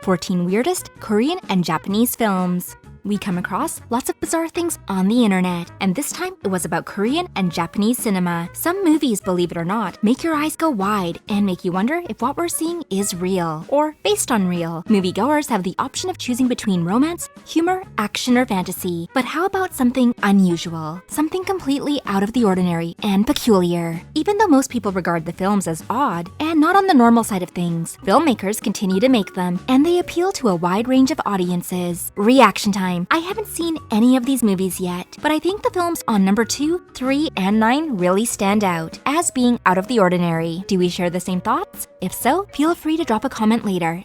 14 Weirdest Korean and Japanese Films. We come across lots of bizarre things on the internet, and this time it was about Korean and Japanese cinema. Some movies, believe it or not, make your eyes go wide and make you wonder if what we're seeing is real or based on real. Moviegoers have the option of choosing between romance, humor, action, or fantasy. But how about something unusual? Something completely out of the ordinary and peculiar. Even though most people regard the films as odd and not on the normal side of things, filmmakers continue to make them, and they appeal to a wide range of audiences. Reaction time. I haven't seen any of these movies yet, but I think the films on number 2, 3, and 9 really stand out as being out of the ordinary. Do we share the same thoughts? If so, feel free to drop a comment later.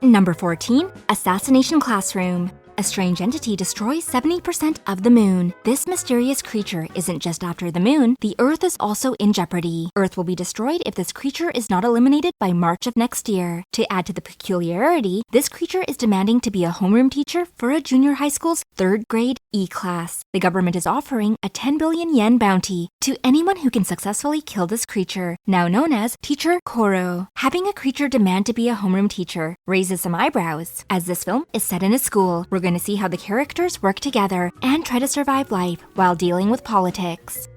Number 14, Assassination Classroom. A strange entity destroys 70% of the moon. This mysterious creature isn't just after the moon, the Earth is also in jeopardy. Earth will be destroyed if this creature is not eliminated by March of next year. To add to the peculiarity, this creature is demanding to be a homeroom teacher for a junior high school's 3rd grade E-class. The government is offering a 10 billion yen bounty to anyone who can successfully kill this creature, now known as Teacher Koro. Having a creature demand to be a homeroom teacher raises some eyebrows. As this film is set in a school, we're going to see how the characters work together and try to survive life while dealing with politics.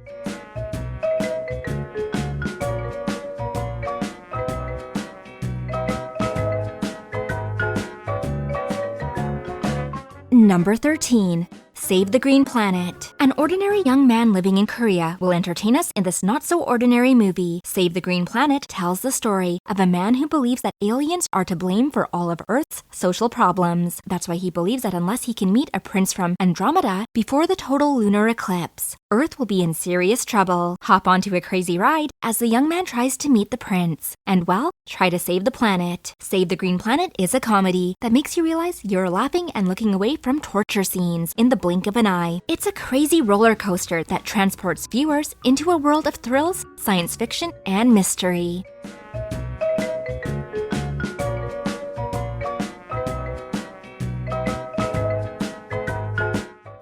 Number 13. Save the Green Planet. An ordinary young man living in Korea will entertain us in this not-so-ordinary movie. Save the Green Planet tells the story of a man who believes that aliens are to blame for all of Earth's social problems. That's why he believes that unless he can meet a prince from Andromeda before the total lunar eclipse, Earth will be in serious trouble. Hop onto a crazy ride as the young man tries to meet the prince and, well, try to save the planet. Save the Green Planet is a comedy that makes you realize you're laughing and looking away from torture scenes in the blink of an eye. It's a crazy roller coaster that transports viewers into a world of thrills, science fiction, and mystery.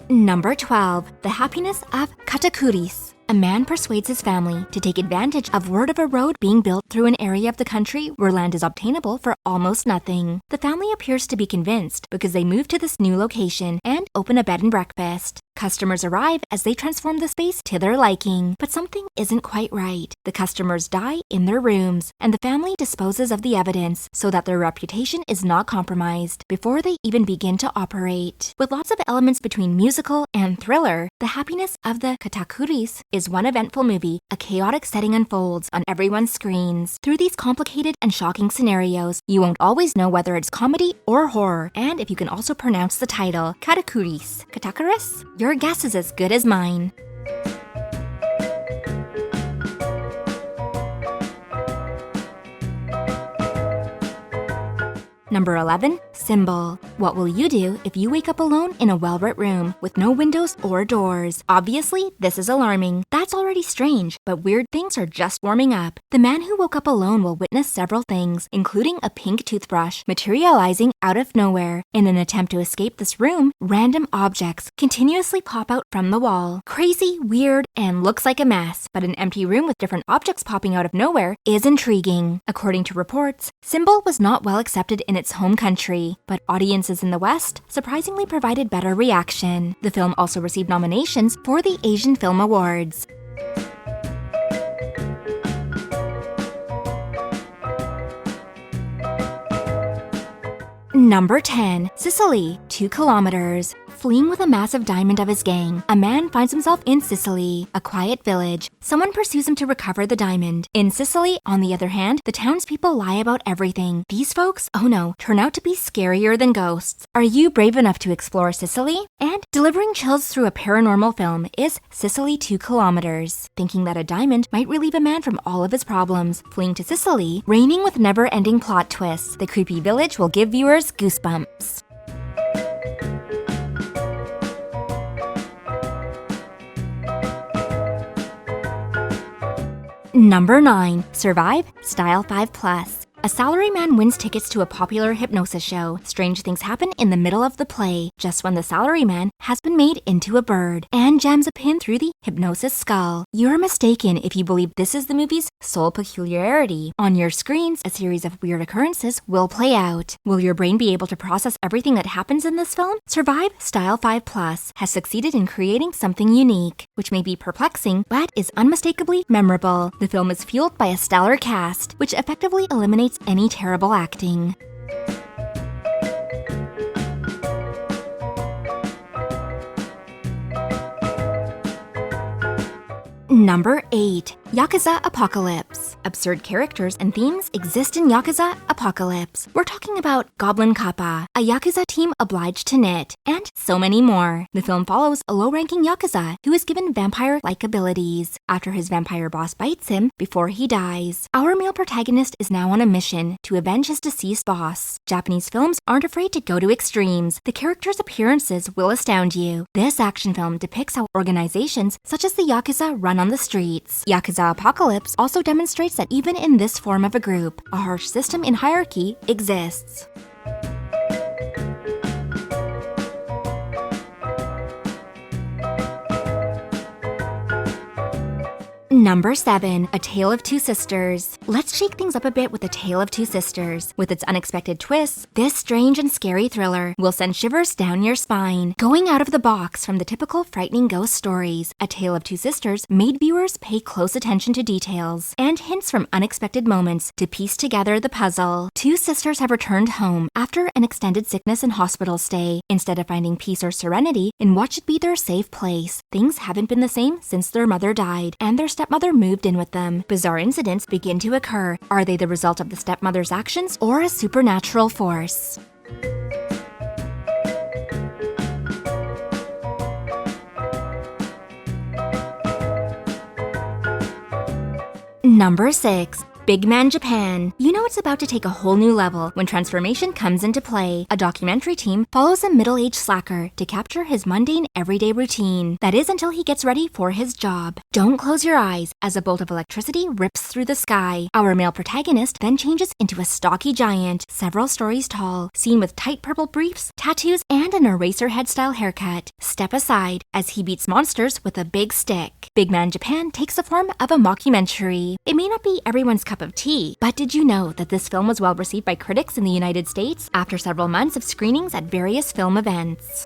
Number 12. The Happiness of Katakuris. A man persuades his family to take advantage of word of a road being built through an area of the country where land is obtainable for almost nothing. The family appears to be convinced because they move to this new location and open a bed and breakfast. Customers arrive as they transform the space to their liking, but something isn't quite right. The customers die in their rooms, and the family disposes of the evidence so that their reputation is not compromised before they even begin to operate. With lots of elements between musical and thriller, The Happiness of the Katakuris is one eventful movie. A chaotic setting unfolds on everyone's screens. Through these complicated and shocking scenarios, you won't always know whether it's comedy or horror, and if you can also pronounce the title, Katakuris, your guess is as good as mine. Number 11. Symbol. What will you do if you wake up alone in a well-lit room with no windows or doors? Obviously, this is alarming. That's already strange, but weird things are just warming up. The man who woke up alone will witness several things, including a pink toothbrush materializing out of nowhere. In an attempt to escape this room, random objects continuously pop out from the wall. Crazy, weird, and looks like a mess, but an empty room with different objects popping out of nowhere is intriguing. According to reports, Symbol was not well accepted in its home country, but audiences in the West surprisingly provided better reaction. The film also received nominations for the Asian Film Awards. Number 10. Sisily, 2 kilometers. Fleeing with a massive diamond of his gang, a man finds himself in Sisily, a quiet village. Someone pursues him to recover the diamond. In Sicily, on the other hand, the townspeople lie about everything. These folks, oh no, turn out to be scarier than ghosts. Are you brave enough to explore Sicily? And delivering chills through a paranormal film is Sisily 2 kilometers. Thinking that a diamond might relieve a man from all of his problems, fleeing to Sicily, reigning with never-ending plot twists, the creepy village will give viewers goosebumps. Number 9. Survive Style 5+. A salaryman wins tickets to a popular hypnosis show. Strange things happen in the middle of the play, just when the salaryman has been made into a bird and jams a pin through the hypnosis skull. You're mistaken if you believe this is the movie's sole peculiarity. On your screens, a series of weird occurrences will play out. Will your brain be able to process everything that happens in this film? Survive Style 5 Plus has succeeded in creating something unique, which may be perplexing, but is unmistakably memorable. The film is fueled by a stellar cast, which effectively eliminates any terrible acting. Number 8. Yakuza Apocalypse. Absurd characters and themes exist in Yakuza Apocalypse. We're talking about Goblin Kappa, a Yakuza team obliged to knit, and so many more. The film follows a low-ranking Yakuza who is given vampire-like abilities after his vampire boss bites him before he dies. Our male protagonist is now on a mission to avenge his deceased boss. Japanese films aren't afraid to go to extremes. The characters' appearances will astound you. This action film depicts how organizations such as the Yakuza run on the streets. Yakuza Apocalypse also demonstrates that even in this form of a group, a harsh system in hierarchy exists. Number 7. A Tale of Two Sisters. Let's shake things up a bit with A Tale of Two Sisters. With its unexpected twists, this strange and scary thriller will send shivers down your spine. Going out of the box from the typical frightening ghost stories, A Tale of Two Sisters made viewers pay close attention to details and hints from unexpected moments to piece together the puzzle. Two sisters have returned home after an extended sickness and hospital stay. Instead of finding peace or serenity in what should be their safe place, things haven't been the same since their mother died, and their stepmother moved in with them. Bizarre incidents begin to occur. Are they the result of the stepmother's actions or a supernatural force? Number 6. Big Man Japan. You know it's about to take a whole new level when transformation comes into play. A documentary team follows a middle-aged slacker to capture his mundane everyday routine. That is until he gets ready for his job. Don't close your eyes as a bolt of electricity rips through the sky. Our male protagonist then changes into a stocky giant, several stories tall, seen with tight purple briefs, tattoos, and an Eraserhead-style haircut. Step aside as he beats monsters with a big stick. Big Man Japan takes the form of a mockumentary. It may not be everyone's cup of tea, but did you know that this film was well received by critics in the United States after several months of screenings at various film events?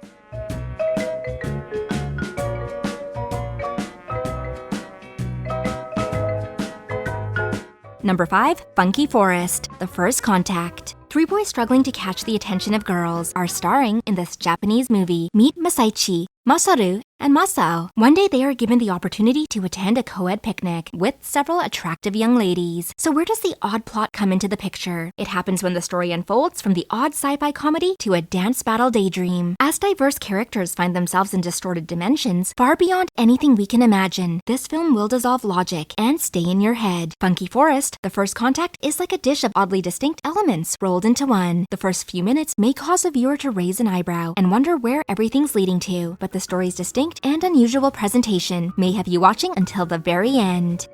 Number 5. Funky Forest. The First Contact. Three boys struggling to catch the attention of girls are starring in this Japanese movie. Meet Masaichi, Masaru, and Masao. One day they are given the opportunity to attend a co-ed picnic with several attractive young ladies. So where does the odd plot come into the picture? It happens when the story unfolds from the odd sci-fi comedy to a dance battle daydream. As diverse characters find themselves in distorted dimensions far beyond anything we can imagine, this film will dissolve logic and stay in your head. Funky Forest, The First Contact is like a dish of oddly distinct elements rolled into one. The first few minutes may cause a viewer to raise an eyebrow and wonder where everything's leading to, but the story's distinct and unusual presentation may have you watching until the very end.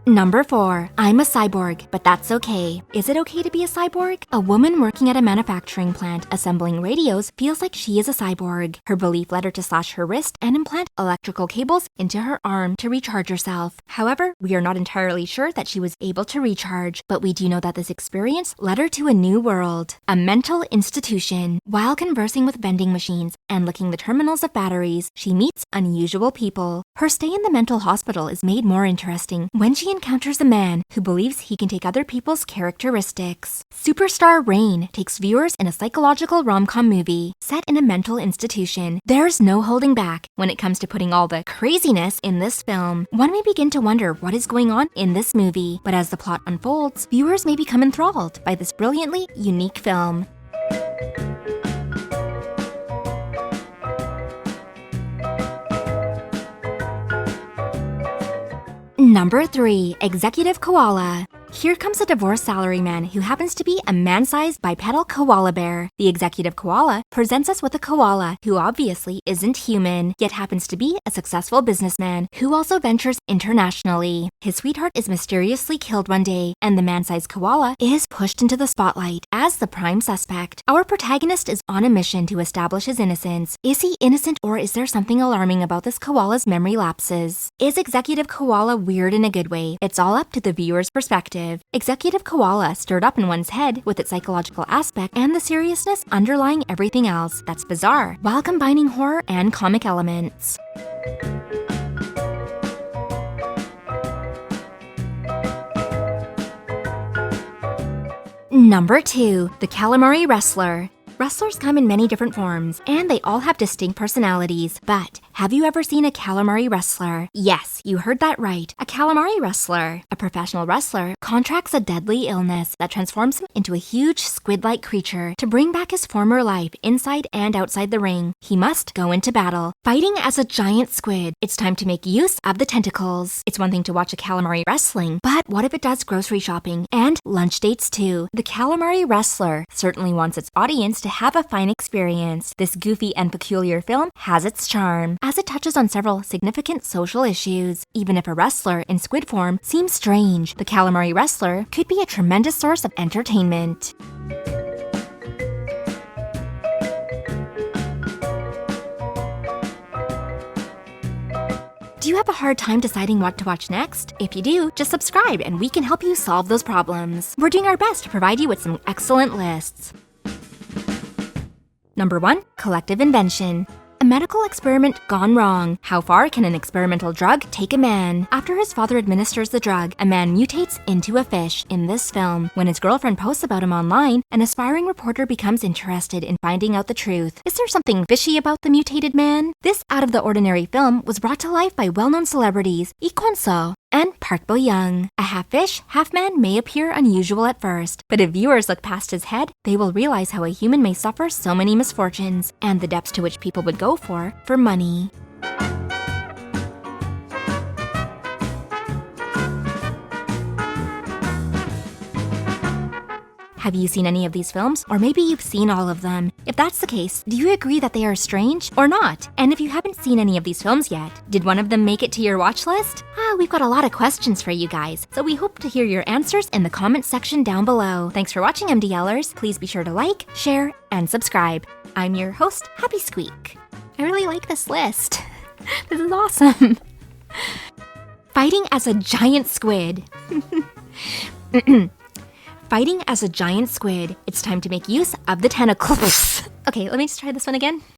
Number 4. I'm a cyborg, but that's okay. Is it okay to be a cyborg? A woman working at a manufacturing plant assembling radios feels like she is a cyborg. Her belief led her to slash her wrist and implant electrical cables into her arm to recharge herself. However, we are not entirely sure that she was able to recharge, but we do know that this experience led her to a new world, a mental institution. While conversing with vending machines and licking the terminals of batteries, she meets unusual people. Her stay in the mental hospital is made more interesting when she encounters a man who believes he can take other people's characteristics. Superstar Rain takes viewers in a psychological rom-com movie set in a mental institution. There's no holding back when it comes to putting all the craziness in this film. One may begin to wonder what is going on in this movie, but as the plot unfolds, viewers may become enthralled by this brilliantly unique film. Number 3. Executive Koala. Here comes a divorced salaryman who happens to be a man-sized bipedal koala bear. The executive koala presents us with a koala who obviously isn't human, yet happens to be a successful businessman who also ventures internationally. His sweetheart is mysteriously killed one day, and the man-sized koala is pushed into the spotlight as the prime suspect. Our protagonist is on a mission to establish his innocence. Is he innocent, or is there something alarming about this koala's memory lapses? Is Executive Koala weird in a good way? It's all up to the viewer's perspective. Executive Koala stirred up in one's head with its psychological aspect and the seriousness underlying everything else that's bizarre, while combining horror and comic elements. Number 2. The Calamari Wrestler. Wrestlers come in many different forms, and they all have distinct personalities. But have you ever seen a calamari wrestler? Yes, you heard that right. A calamari wrestler. A professional wrestler contracts a deadly illness that transforms him into a huge squid-like creature to bring back his former life inside and outside the ring. He must go into battle, fighting as a giant squid. It's time to make use of the tentacles. It's one thing to watch a calamari wrestling, but what if it does grocery shopping and lunch dates too? The calamari wrestler certainly wants its audience to have a fine experience. This goofy and peculiar film has its charm, as it touches on several significant social issues. Even if a wrestler in squid form seems strange, the calamari wrestler could be a tremendous source of entertainment. Do you have a hard time deciding what to watch next? If you do, just subscribe and we can help you solve those problems. We're doing our best to provide you with some excellent lists. Number 1. Collective Invention. A medical experiment gone wrong. How far can an experimental drug take a man? After his father administers the drug, a man mutates into a fish in this film. When his girlfriend posts about him online, an aspiring reporter becomes interested in finding out the truth. Is there something fishy about the mutated man? This out-of-the-ordinary film was brought to life by well-known celebrities Lee Kwon-seo and Park Bo-young. A half-fish, half-man may appear unusual at first, but if viewers look past his head, they will realize how a human may suffer so many misfortunes, and the depths to which people would go for money. Have you seen any of these films? Or maybe you've seen all of them. If that's the case, do you agree that they are strange or not? And if you haven't seen any of these films yet, did one of them make it to your watch list? We've got a lot of questions for you guys, so we hope to hear your answers in the comment section down below. Thanks for watching, MDLers. Please be sure to like, share, and subscribe. I'm your host, HappySqueak. I really like this list. This is awesome. Fighting as a giant squid. Fighting as a giant squid. It's time to make use of the tentacles. Okay, let me just try this one again.